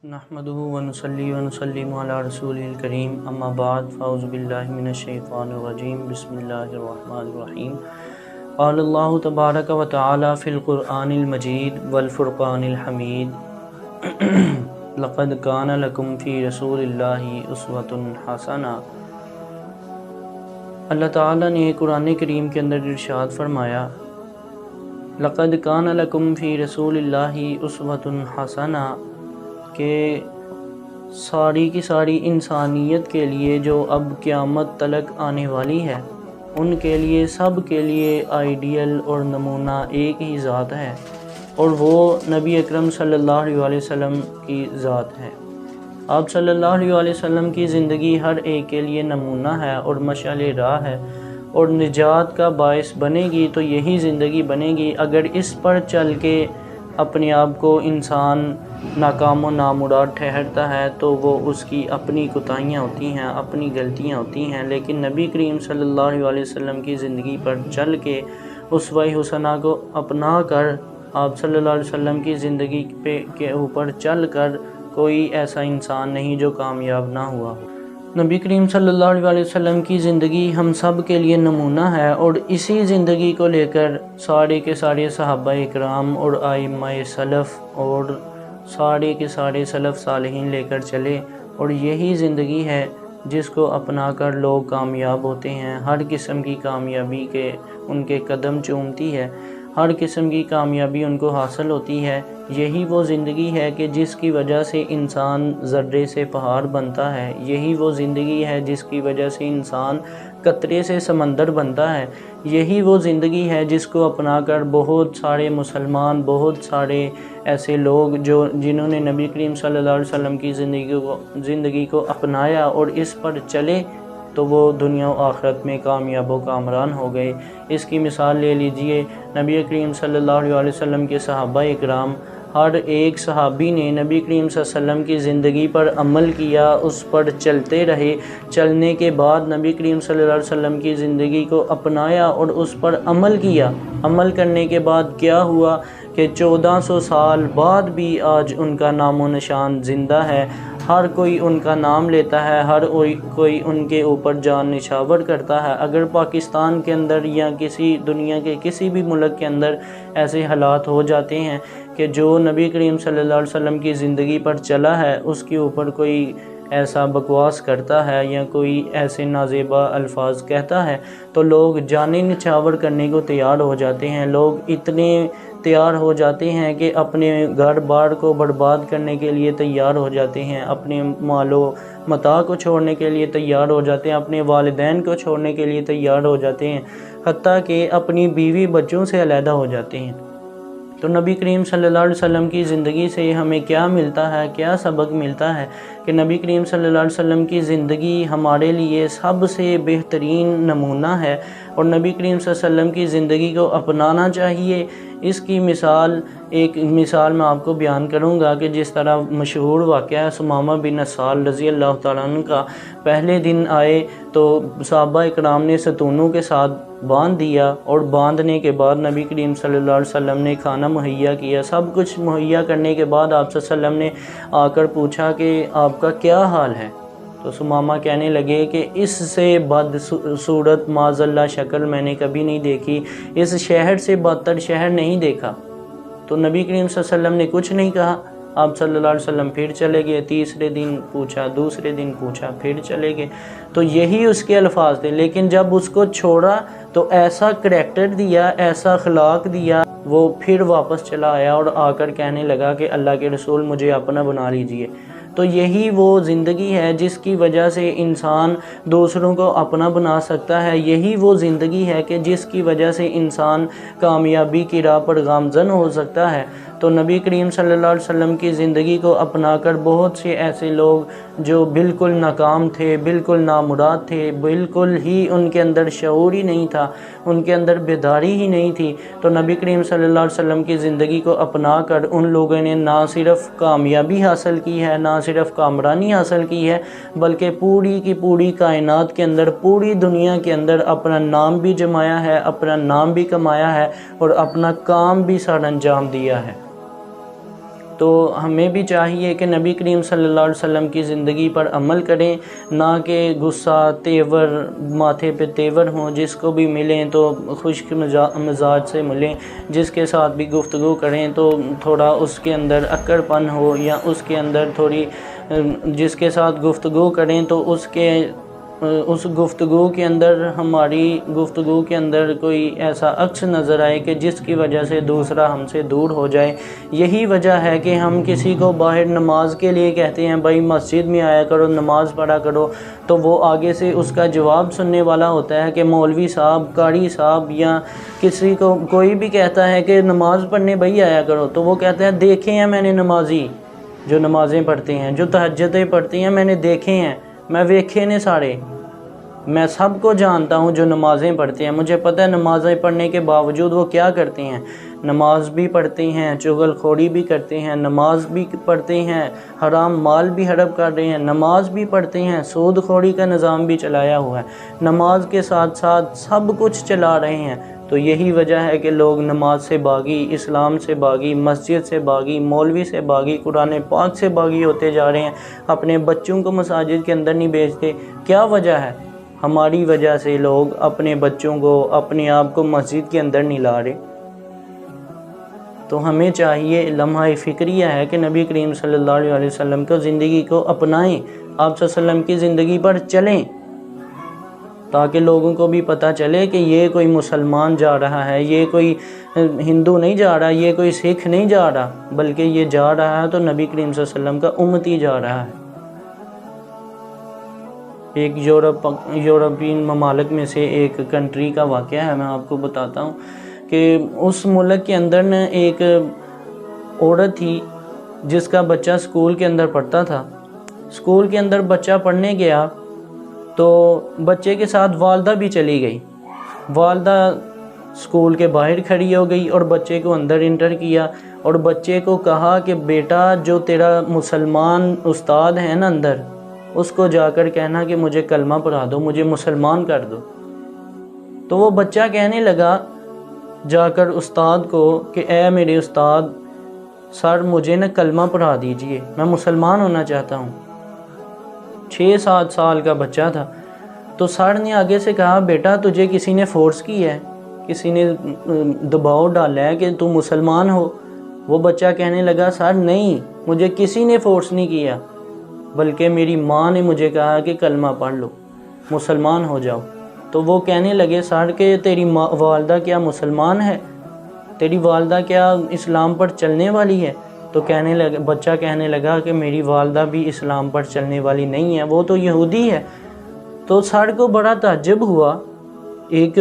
نحمده ونصلي ونسلم على رسوله الكريم اما بعد فاعوذ بالله من الشیطان الرجیم بسم اللہ الرحمن الرحیم قال اللہ تبارک و تعالی فی القرآن المجید والفرقان الحمید لقد کان لکم فی رسول اللہ اسوۃ حسنہ۔ اللہ تعالیٰ نے قرآن کریم کے اندر ارشاد فرمایا لقد کان لکم فی رسول اللہ اسوۃ حسنہ، کہ ساری کی ساری انسانیت کے لیے جو اب قیامت تلک آنے والی ہے ان کے لیے سب کے لیے آئیڈیل اور نمونہ ایک ہی ذات ہے، اور وہ نبی اکرم صلی اللہ علیہ وسلم کی ذات ہے۔ آپ صلی اللہ علیہ وسلم کی زندگی ہر ایک کے لیے نمونہ ہے اور مشعل راہ ہے، اور نجات کا باعث بنے گی تو یہی زندگی بنے گی۔ اگر اس پر چل کے اپنے آپ کو انسان ناکام و نامراد ٹھہرتا ہے تو وہ اس کی اپنی کوتاہیاں ہوتی ہیں، اپنی غلطیاں ہوتی ہیں، لیکن نبی کریم صلی اللہ علیہ وسلم کی زندگی پر چل کے اسوہ حسنہ کو اپنا کر آپ صلی اللہ علیہ وسلم کی زندگی کے اوپر چل کر کوئی ایسا انسان نہیں جو کامیاب نہ ہوا۔ نبی کریم صلی اللہ علیہ وسلم کی زندگی ہم سب کے لیے نمونہ ہے، اور اسی زندگی کو لے کر سارے کے سارے صحابہ اکرام اور ائمہ سلف اور سارے کے سارے سلف صالحین لے کر چلے، اور یہی زندگی ہے جس کو اپنا کر لوگ کامیاب ہوتے ہیں۔ ہر قسم کی کامیابی کے ان کے قدم چومتی ہے، ہر قسم کی کامیابی ان کو حاصل ہوتی ہے۔ یہی وہ زندگی ہے کہ جس کی وجہ سے انسان ذرے سے پہاڑ بنتا ہے، یہی وہ زندگی ہے جس کی وجہ سے انسان قطرے سے سمندر بنتا ہے، یہی وہ زندگی ہے جس کو اپنا کر بہت سارے مسلمان، بہت سارے ایسے لوگ جنہوں نے نبی کریم صلی اللہ علیہ وسلم کی زندگی کو اپنایا اور اس پر چلے تو وہ دنیا و آخرت میں کامیاب و کامران ہو گئے۔ اس کی مثال لے لیجئے، نبی کریم صلی اللہ علیہ وسلم کے صحابہ اکرام، ہر ایک صحابی نے نبی کریم صلی اللہ علیہ وسلم کی زندگی پر عمل کیا، اس پر چلتے رہے، چلنے کے بعد نبی کریم صلی اللہ علیہ وسلم کی زندگی کو اپنایا اور اس پر عمل کیا۔ عمل کرنے کے بعد کیا ہوا کہ 1400 سال بعد بھی آج ان کا نام و نشان زندہ ہے، ہر کوئی ان کا نام لیتا ہے، ہر کوئی ان کے اوپر جان نچھاور کرتا ہے۔ اگر پاکستان کے اندر یا کسی دنیا کے کسی بھی ملک کے اندر ایسے حالات ہو جاتے ہیں کہ جو نبی کریم صلی اللہ علیہ وسلم کی زندگی پر چلا ہے اس کے اوپر کوئی ایسا بکواس کرتا ہے یا کوئی ایسے نازیبا الفاظ کہتا ہے تو لوگ جانیں نچھاور کرنے کو تیار ہو جاتے ہیں، لوگ اتنے تیار ہو جاتے ہیں کہ اپنے گھر بار کو برباد کرنے کے لیے تیار ہو جاتے ہیں، اپنے مال و متاع کو چھوڑنے کے لیے تیار ہو جاتے ہیں، اپنے والدین کو چھوڑنے کے لیے تیار ہو جاتے ہیں، حتیٰ کہ اپنی بیوی بچوں سے علیحدہ ہو جاتے ہیں۔ تو نبی کریم صلی اللہ علیہ وسلم کی زندگی سے ہمیں کیا ملتا ہے، کیا سبق ملتا ہے کہ نبی کریم صلی اللہ علیہ وسلم کی زندگی ہمارے لیے سب سے بہترین نمونہ ہے، اور نبی کریم صلی اللہ علیہ وسلم کی زندگی کو اپنانا چاہیے۔ اس کی ایک مثال میں آپ کو بیان کروں گا کہ جس طرح مشہور واقعہ ہے ثمامہ بن اسال رضی اللہ تعالیٰ عنہ کا۔ پہلے دن آئے تو صحابہ اکرام نے ستونوں کے ساتھ باندھ دیا، اور باندھنے کے بعد نبی کریم صلی اللہ علیہ وسلم نے کھانا مہیا کیا۔ سب کچھ مہیا کرنے کے بعد آپ صلی اللہ علیہ وسلم نے آ کر پوچھا کہ آپ کا کیا حال ہے؟ تو ثمامہ کہنے لگے کہ اس سے بد صورت معاذ اللہ شکل میں نے کبھی نہیں دیکھی، اس شہر سے بدتر شہر نہیں دیکھا۔ تو نبی کریم صلی اللہ علیہ وسلم نے کچھ نہیں کہا، آپ صلی اللہ علیہ وسلم پھر چلے گئے، تیسرے دن پوچھا، دوسرے دن پوچھا، پھر چلے گئے۔ تو یہی اس کے الفاظ تھے، لیکن جب اس کو چھوڑا تو ایسا کریکٹر دیا، ایسا اخلاق دیا، وہ پھر واپس چلا آیا اور آ کر کہنے لگا کہ اللہ کے رسول مجھے اپنا بنا لیجئے۔ تو یہی وہ زندگی ہے جس کی وجہ سے انسان دوسروں کو اپنا بنا سکتا ہے، یہی وہ زندگی ہے کہ جس کی وجہ سے انسان کامیابی کی راہ پر گامزن ہو سکتا ہے۔ تو نبی کریم صلی اللہ علیہ وسلم کی زندگی کو اپنا کر بہت سے ایسے لوگ جو بالکل ناکام تھے، بالکل نامراد تھے، بالکل ہی ان کے اندر شعور ہی نہیں تھا، ان کے اندر بیداری ہی نہیں تھی، تو نبی کریم صلی اللہ علیہ وسلم کی زندگی کو اپنا کر ان لوگوں نے نہ صرف کامیابی حاصل کی ہے، نہ صرف کامرانی حاصل کی ہے، بلکہ پوری کی پوری کائنات کے اندر، پوری دنیا کے اندر اپنا نام بھی جمایا ہے، اپنا نام بھی کمایا ہے، اور اپنا کام بھی سر انجام دیا ہے۔ تو ہمیں بھی چاہیے کہ نبی کریم صلی اللہ علیہ وسلم کی زندگی پر عمل کریں، نہ کہ غصہ تیور ماتھے پہ تیور ہوں، جس کو بھی ملیں تو خشک مزاج سے ملیں، جس کے ساتھ بھی گفتگو کریں تو تھوڑا اس کے اندر اکڑ پن ہو، یا اس کے اندر تھوڑی جس کے ساتھ گفتگو کریں تو اس گفتگو کے اندر ہماری گفتگو کے اندر کوئی ایسا عکس نظر آئے کہ جس کی وجہ سے دوسرا ہم سے دور ہو جائے۔ یہی وجہ ہے کہ ہم کسی کو باہر نماز کے لیے کہتے ہیں بھائی مسجد میں آیا کرو، نماز پڑھا کرو، تو وہ آگے سے اس کا جواب سننے والا ہوتا ہے کہ مولوی صاحب، قاری صاحب، یا کسی کو کوئی بھی کہتا ہے کہ نماز پڑھنے بھائی آیا کرو، تو وہ کہتا ہے دیکھے ہیں میں نے نمازی جو نمازیں پڑھتے ہیں، جو تہجدیں پڑھتے ہیں، میں نے دیکھے ہیں، میں ویکھے نے سارے، میں سب کو جانتا ہوں جو نمازیں پڑھتے ہیں، مجھے پتہ ہے نمازیں پڑھنے کے باوجود وہ کیا کرتے ہیں۔ نماز بھی پڑھتے ہیں، چغل خوری بھی کرتے ہیں، نماز بھی پڑھتے ہیں، حرام مال بھی ہڑپ کر رہے ہیں، نماز بھی پڑھتے ہیں، سود خوری کا نظام بھی چلایا ہوا ہے، نماز کے ساتھ ساتھ سب کچھ چلا رہے ہیں۔ تو یہی وجہ ہے کہ لوگ نماز سے باغی، اسلام سے باغی، مسجد سے باغی، مولوی سے باغی، قرآن پاک سے باغی ہوتے جا رہے ہیں، اپنے بچوں کو مساجد کے اندر نہیں بھیجتے۔ کیا وجہ ہے؟ ہماری وجہ سے لوگ اپنے بچوں کو، اپنے آپ کو مسجد کے اندر نہیں لا رہے۔ تو ہمیں چاہیے، لمحہ فکریہ ہے کہ نبی کریم صلی اللہ علیہ وسلم کو زندگی کو اپنائیں، آپ صلی اللہ علیہ وسلم کی زندگی پر چلیں، تاکہ لوگوں کو بھی پتہ چلے کہ یہ کوئی مسلمان جا رہا ہے، یہ کوئی ہندو نہیں جا رہا، یہ کوئی سکھ نہیں جا رہا، بلکہ یہ جا رہا ہے تو نبی کریم صلی اللہ علیہ وسلم کا امتی جا رہا ہے۔ ایک یورپین ممالک میں سے ایک کنٹری کا واقعہ ہے، میں آپ کو بتاتا ہوں کہ اس ملک کے اندر نا ایک عورت تھی جس کا بچہ اسکول کے اندر پڑھتا تھا۔ اسکول کے اندر بچہ پڑھنے گیا تو بچے کے ساتھ والدہ بھی چلی گئی۔ والدہ اسکول کے باہر کھڑی ہو گئی اور بچے کو اندر انٹر کیا، اور بچے کو کہا کہ بیٹا جو تیرا مسلمان استاد ہے نا اندر، اس کو جا کر کہنا کہ مجھے کلمہ پڑھا دو، مجھے مسلمان کر دو۔ تو وہ بچہ کہنے لگا جا کر استاد کو کہ اے میرے استاد، سر مجھے نا کلمہ پڑھا دیجئے، میں مسلمان ہونا چاہتا ہوں۔ 6-7 سال کا بچہ تھا۔ تو سر نے آگے سے کہا بیٹا تجھے کسی نے فورس کی ہے، کسی نے دباؤ ڈالا ہے کہ تو مسلمان ہو؟ وہ بچہ کہنے لگا سر نہیں، مجھے کسی نے فورس نہیں کیا، بلکہ میری ماں نے مجھے کہا کہ کلمہ پڑھ لو، مسلمان ہو جاؤ۔ تو وہ کہنے لگے سر کہ تیری والدہ کیا مسلمان ہے؟ تیری والدہ کیا اسلام پر چلنے والی ہے؟ تو بچہ کہنے لگا کہ میری والدہ بھی اسلام پر چلنے والی نہیں ہے، وہ تو یہودی ہے۔ تو سر کو بڑا تعجب ہوا، ایک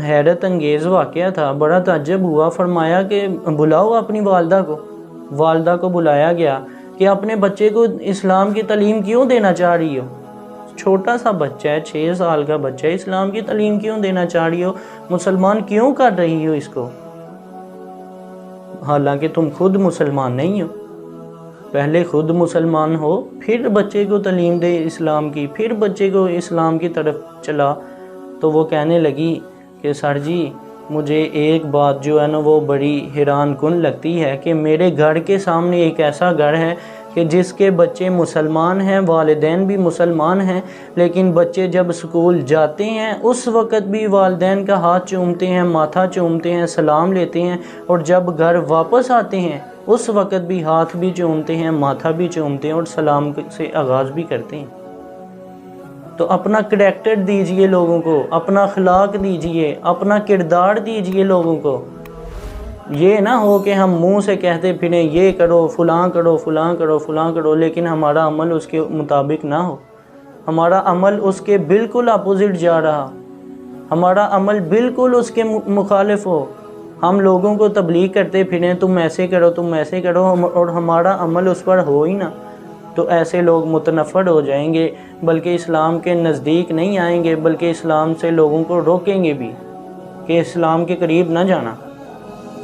حیرت انگیز واقعہ تھا، بڑا تعجب ہوا۔ فرمایا کہ بلاؤ اپنی والدہ کو۔ والدہ کو بلایا گیا کہ اپنے بچے کو اسلام کی تعلیم کیوں دینا چاہ رہی ہو؟ چھوٹا سا بچہ ہے، 6 سال کا بچہ ہے، اسلام کی تعلیم کیوں دینا چاہ رہی ہو؟ مسلمان کیوں کر رہی ہو اس کو؟ حالانکہ تم خود مسلمان نہیں ہو۔ پہلے خود مسلمان ہو، پھر بچے کو تعلیم دے اسلام کی، پھر بچے کو اسلام کی طرف چلا۔ تو وہ کہنے لگی کہ سر جی مجھے ایک بات جو ہے نا وہ بڑی حیران کن لگتی ہے کہ میرے گھر کے سامنے ایک ایسا گھر ہے کہ جس کے بچے مسلمان ہیں، والدین بھی مسلمان ہیں، لیکن بچے جب اسکول جاتے ہیں اس وقت بھی والدین کا ہاتھ چومتے ہیں، ماتھا چومتے ہیں، سلام لیتے ہیں، اور جب گھر واپس آتے ہیں اس وقت بھی ہاتھ بھی چومتے ہیں، ماتھا بھی چومتے ہیں، اور سلام سے آغاز بھی کرتے ہیں۔ تو اپنا کریکٹر دیجئے لوگوں کو، اپنا اخلاق دیجئے، اپنا کردار دیجئے لوگوں کو۔ یہ نہ ہو کہ ہم منہ سے کہتے پھریں یہ کرو، فلاں کرو، فلاں کرو، فلاں کرو، لیکن ہمارا عمل اس کے مطابق نہ ہو، ہمارا عمل اس کے بالکل اپوزٹ جا رہا، ہمارا عمل بالکل اس کے مخالف ہو۔ ہم لوگوں کو تبلیغ کرتے پھریں تم ایسے کرو، تم ایسے کرو، اور ہمارا عمل اس پر ہو ہی نہ، تو ایسے لوگ متنفر ہو جائیں گے، بلکہ اسلام کے نزدیک نہیں آئیں گے، بلکہ اسلام سے لوگوں کو روکیں گے بھی کہ اسلام کے قریب نہ جانا،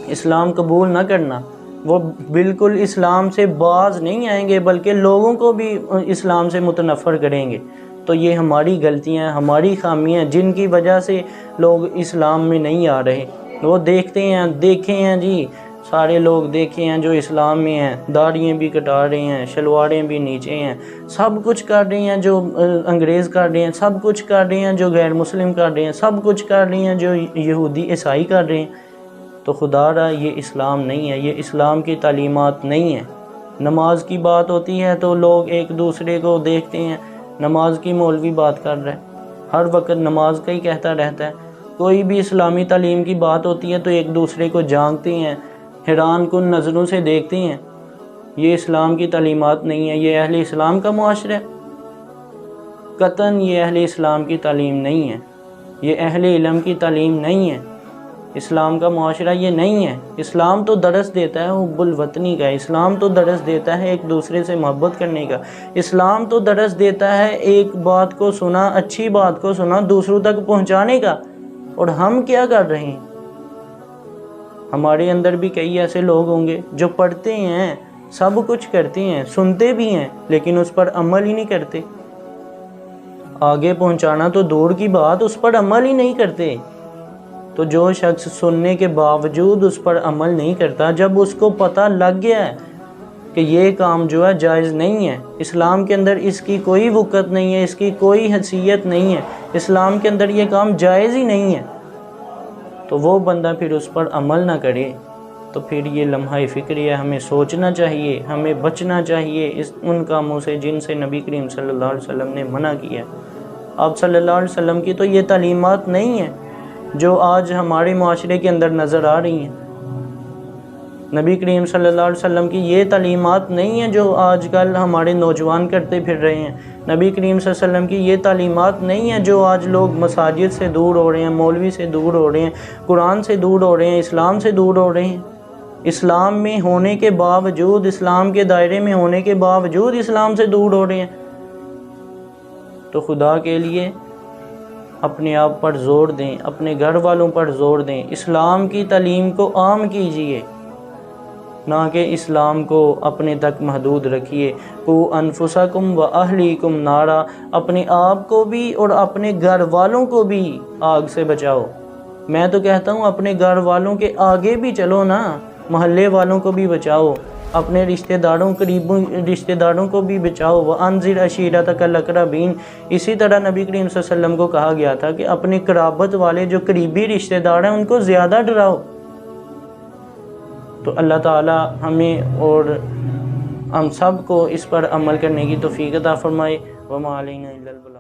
اسلام قبول نہ کرنا۔ وہ بالکل اسلام سے باز نہیں آئیں گے، بلکہ لوگوں کو بھی اسلام سے متنفر کریں گے۔ تو یہ ہماری غلطیاں، ہماری خامیاں، جن کی وجہ سے لوگ اسلام میں نہیں آ رہے۔ وہ دیکھتے ہیں، دیکھیں ہیں جی سارے لوگ دیکھے ہیں جو اسلام میں ہیں، داڑھیاں بھی کٹا رہے ہیں، شلواریں بھی نیچے ہیں، سب کچھ کر رہے ہیں جو انگریز کر رہے ہیں، سب کچھ کر رہے ہیں جو غیر مسلم کر رہے ہیں، سب کچھ کر رہے ہیں جو یہودی عیسائی کر رہے ہیں۔ تو خدا را یہ اسلام نہیں ہے، یہ اسلام کی تعلیمات نہیں ہے۔ نماز کی بات ہوتی ہے تو لوگ ایک دوسرے کو دیکھتے ہیں، نماز کی مولوی بات کر رہا ہے، ہر وقت نماز کا ہی کہتا رہتا ہے۔ کوئی بھی اسلامی تعلیم کی بات ہوتی ہے تو ایک دوسرے کو جانتے ہیں، حیران کن نظروں سے دیکھتے ہیں۔ یہ اسلام کی تعلیمات نہیں ہے، یہ اہل اسلام کا معاشرہ ہے؟ قطعاً یہ اہل اسلام کی تعلیم نہیں ہے، یہ اہل علم کی تعلیم نہیں ہے، اسلام کا معاشرہ یہ نہیں ہے۔ اسلام تو درس دیتا ہے حب الوطنی کا، اسلام تو درس دیتا ہے ایک دوسرے سے محبت کرنے کا، اسلام تو درس دیتا ہے ایک بات کو سنا، اچھی بات کو سنا، دوسروں تک پہنچانے کا۔ اور ہم کیا کر رہے ہیں؟ ہمارے اندر بھی کئی ایسے لوگ ہوں گے جو پڑھتے ہیں، سب کچھ کرتے ہیں، سنتے بھی ہیں، لیکن اس پر عمل ہی نہیں کرتے۔ آگے پہنچانا تو دور کی بات، اس پر عمل ہی نہیں کرتے۔ تو جو شخص سننے کے باوجود اس پر عمل نہیں کرتا، جب اس کو پتہ لگ گیا ہے کہ یہ کام جو ہے جائز نہیں ہے، اسلام کے اندر اس کی کوئی وقت نہیں ہے، اس کی کوئی حیثیت نہیں ہے، اسلام کے اندر یہ کام جائز ہی نہیں ہے، تو وہ بندہ پھر اس پر عمل نہ کرے، تو پھر یہ لمحہ فکری ہے۔ ہمیں سوچنا چاہیے، ہمیں بچنا چاہیے ان کاموں سے جن سے نبی کریم صلی اللہ علیہ وسلم نے منع کیا۔ آپ صلی اللہ علیہ وسلم کی تو یہ تعلیمات نہیں ہیں جو آج ہمارے معاشرے کے اندر نظر آ رہی ہیں۔ نبی کریم صلی اللہ علیہ وسلم کی یہ تعلیمات نہیں ہیں جو آج کل ہمارے نوجوان کرتے پھر رہے ہیں۔ نبی کریم صلی اللہ علیہ وسلم کی یہ تعلیمات نہیں ہیں جو آج لوگ مساجد سے دور ہو رہے ہیں، مولوی سے دور ہو رہے ہیں، قرآن سے دور ہو رہے ہیں، اسلام سے دور ہو رہے ہیں۔ اسلام میں ہونے کے باوجود، اسلام کے دائرے میں ہونے کے باوجود اسلام سے دور ہو رہے ہیں۔ تو خدا کے لیے اپنے آپ پر زور دیں، اپنے گھر والوں پر زور دیں، اسلام کی تعلیم کو عام کیجئے، نہ کہ اسلام کو اپنے تک محدود رکھیے۔ قُوا أَنفُسَكُمْ وَأَهْلِيكُمْ نَارًا، اپنے آپ کو بھی اور اپنے گھر والوں کو بھی آگ سے بچاؤ۔ میں تو کہتا ہوں اپنے گھر والوں کے آگے بھی چلو نا، محلے والوں کو بھی بچاؤ، اپنے رشتہ داروں، قریبی رشتہ داروں کو بھی بچاؤ۔ وَأَنذِرْ عَشِيرَتَكَ الْأَقْرَبِينَ، اسی طرح نبی کریم صلی اللہ علیہ وسلم کو کہا گیا تھا کہ اپنے قرابت والے جو قریبی رشتہ دار ہیں ان کو زیادہ ڈراؤ۔ تو اللہ تعالی ہمیں اور ہم سب کو اس پر عمل کرنے کی توفیق عطا فرمائے۔ وَمَا عَلَيْنَا إِلَّا الْبَلَاغُ۔